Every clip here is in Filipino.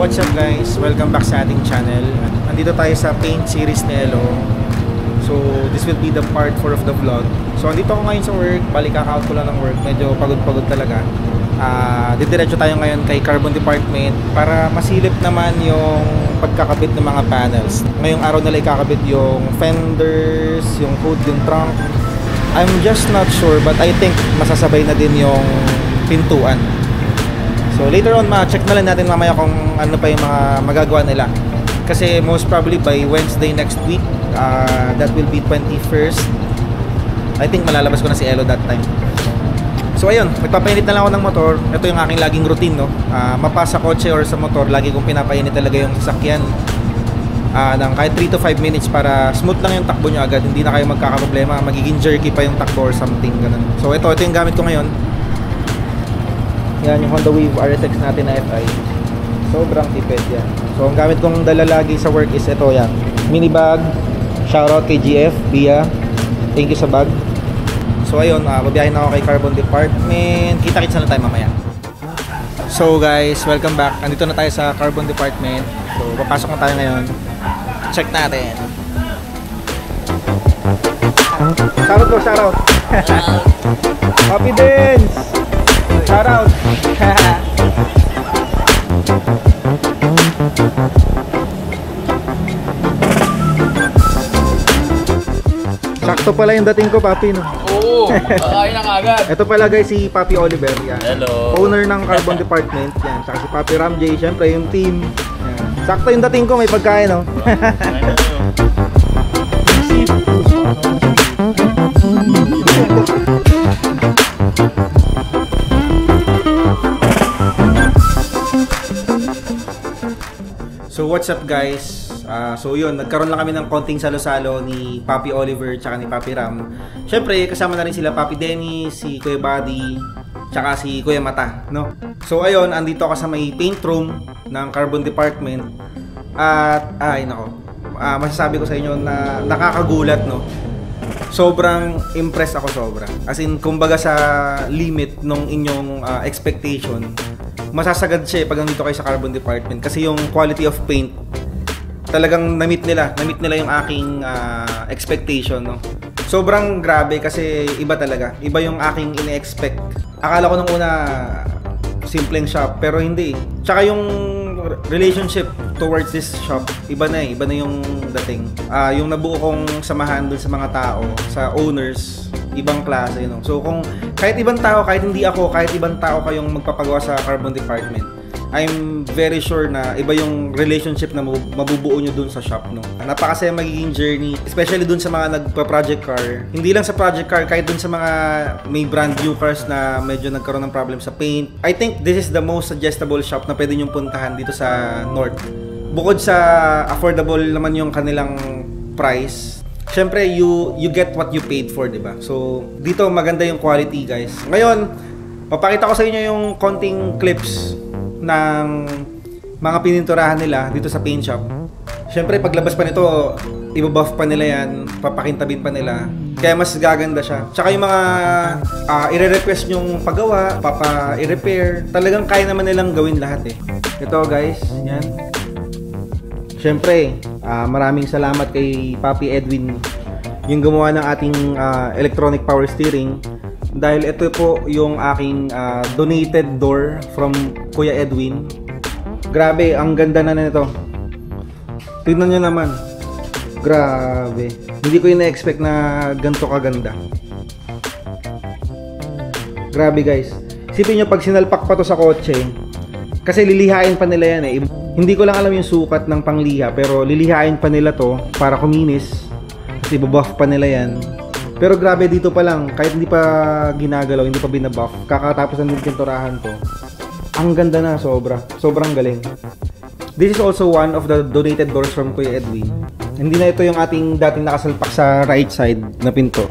what's up guys? Welcome back sa ating channel. Nandito tayo sa paint series ni Elo. So, this will be the part 4 of the vlog. So, andito ako ngayon sa work. Balik kaka-out ko lang ng work. Medyo pagod-pagod talaga. Didiretso tayo ngayon kay Carbon Department para masilip naman yung pagkakabit ng mga panels. Ngayong araw nila ikakabit yung fenders, yung hood, yung trunk. I'm just not sure but I think masasabay na din yung pintuan. So later on ma-check na lang natin mamaya kung ano pa yung mga magagawa nila. Kasi most probably by Wednesday next week, that will be 21st. I think malalabas ko na si Elo that time. So ayun, magpapainit na lang ako ng motor. Ito yung aking laging routine, no? Mapasa kotse or sa motor, lagi kong pinapainit talaga yung sasakyan ng kahit 3 to 5 minutes para smooth lang yung takbo nyo agad. Hindi na kayo magkakaproblema, magiging jerky pa yung takbo or something ganun. So ito yung gamit ko ngayon. Yan yung Honda Wave RSX natin na FI. Sobrang tipid yan. So ang gamit kong dala lagi sa work is ito yan. Mini bag. Shoutout kay GF, Bia. Thank you sa bag. So ayun, babiyahin na ako kay Carbon Department. Kita-kits na tayo mamaya. So guys, welcome back. Andito na tayo sa Carbon Department. So papasok na tayo ngayon. Check natin. Shoutout po, shoutout. Happy dance! Shoutout! Sakto pala yung dating ko, Papi, no? Oo, kakain na agad. Ito pala guys, si Papi Oliver, yan. Hello. Owner ng Carbon Department, yan. Saka si Papi Ram J, syempre yung team. Yan. Sakto yung dating ko, may pagkain, no? So what's up guys? So yun, nagkaroon lang kami ng konting salo-salo ni Papi Oliver tsaka ni Papi Ram. Syempre kasama na rin sila Papi Dennis, si Kuya Buddy, tsaka si Kuya Mata, no? So ayun, andito ako sa may paint room ng Carbon Department. At ay nako, masasabi ko sa inyo na nakakagulat, no? Sobrang impressed ako, sobra. As in, kumbaga sa limit nung inyong expectation. Masasagad siya pag nandito kayo sa Carbon Department kasi yung quality of paint talagang na-meet nila yung aking expectation, no? Sobrang grabe kasi iba talaga. Iba yung aking ine-expect. Akala ko nung una simpleng shop pero hindi. Tsaka yung relationship towards this shop iba na yung dating. Yung nabuo kong samahan dun sa mga tao, sa owners, ibang klase, no? So kung kahit ibang tao, kahit hindi ako, kahit ibang tao kayong magpapagawa sa Carbon Department, I'm very sure na iba yung relationship na mabubuo nyo dun sa shop, no? Napakasaya magiging journey, especially dun sa mga nagpa-project car. Hindi lang sa project car, kahit dun sa mga may brand new cars na medyo nagkaroon ng problem sa paint. I think this is the most suggestible shop na pwede nyong puntahan dito sa North. Bukod sa affordable naman yung kanilang price, syempre you get what you paid for, diba? So dito maganda yung quality, guys. Ngayon, papakita ko sa inyo yung konting clips ng mga pininturahan nila dito sa paint shop. Syempre paglabas pa nito, ibabuff pa nila yan, papakintabin pa nila, kaya mas gaganda siya. Tsaka yung mga i-request nyong paggawa, i-repair, talagang kaya naman nilang gawin lahat eh. Ito guys, yan. Syempre, maraming salamat kay Papi Edwin, yung gumawa ng ating electronic power steering. Dahil ito po yung aking donated door from Kuya Edwin. Grabe, ang ganda na nito. Tignan nyo naman. Grabe. Hindi ko ina-expect na ganito kaganda. Grabe guys. Isipin nyo pag sinalpak pa to sa kotse, kasi lilihain pa nila yan eh. Hindi ko lang alam yung sukat ng pangliha, pero lilihain pa nila to para kuminis. Kasi bubuff pa nila yan. Pero grabe, dito pa lang, kahit hindi pa ginagalaw, hindi pa binabuff, kakatapos ng pinturahan to, ang ganda na, sobrang galing. This is also one of the donated doors from Kuya Edwin. Hindi na ito yung ating dating nakasalpak sa right side na pinto.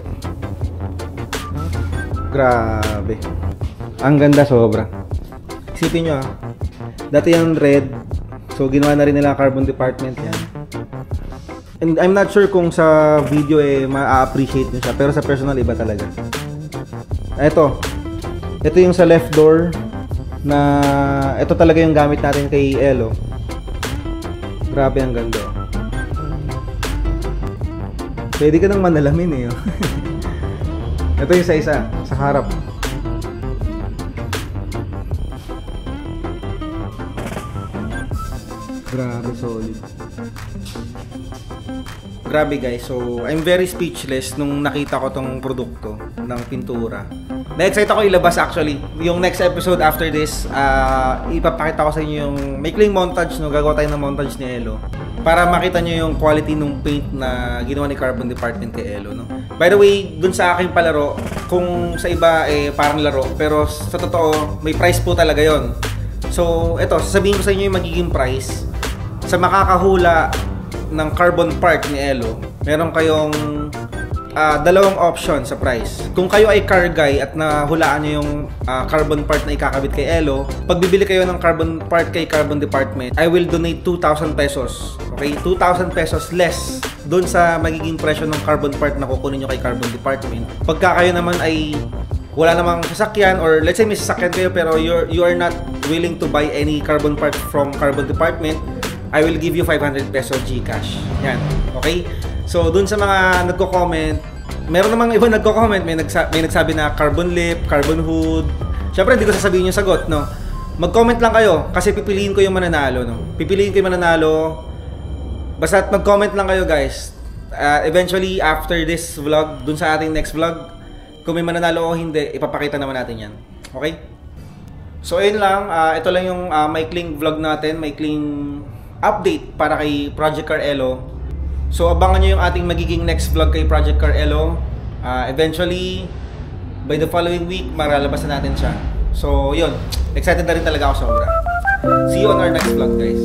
Grabe, ang ganda, sobra. Isipin nyo dati yung red, so ginawa na rin nila Carbon Department yan. And I'm not sure kung sa video ma-appreciate nyo siya, pero sa personal iba talaga. Ito yung sa left door na ito talaga yung gamit natin kay Elo. Grabe ang ganda. Pwede ka nang manalamin eh. Ito yung isa-isa, sa harap. Grabe, solid. Grabe guys, so I'm very speechless nung nakita ko tong produkto ng pintura. Na-excite ako ilabas actually. Yung next episode after this, ipapakita ko sa inyo yung maikling montage, no? Gagawa tayo ng montage ni Elo para makita nyo yung quality ng paint na ginawa ni Carbon Department kay Elo, no? By the way, dun sa aking palaro, kung sa iba parang laro, pero sa totoo, may price po talaga yon. So, eto, sasabihin ko sa inyo yung magiging price. Sa makakahula ng carbon part ni Elo, meron kayong dalawang option sa price. Kung kayo ay car guy at nahulaan nyo yung carbon part na ikakabit kay Elo, pag bibili kayo ng carbon part kay Carbon Department, I will donate 2,000 pesos. Okay? 2,000 pesos less doon sa magiging presyo ng carbon part na kukunin nyo kay Carbon Department. Pagka kayo naman ay wala namang sasakyan, or let's say may sasakyan kayo pero you are not willing to buy any carbon part from Carbon Department, I will give you 500 peso GCash. Yan. Okay? So, dun sa mga nagko-comment, meron namang iba nagko-comment, may nagsabi na carbon lip, carbon hood. Syempre, hindi ko sasabihin yung sagot, no? Mag-comment lang kayo kasi pipiliin ko yung mananalo, no? Pipiliin ko yung mananalo. Basta mag-comment lang kayo, guys. Eventually, after this vlog, dun sa ating next vlog, kung may mananalo o hindi, ipapakita naman natin yan. Okay? So, ayun lang. Ito lang yung maikling vlog natin, maikling update para kay Project Car Elo. So abangan nyo yung ating magiging next vlog kay Project Car Elo. Eventually, by the following week, maralabas na natin siya. So yun, excited na rin talaga ako sobra. See you on our next vlog, guys.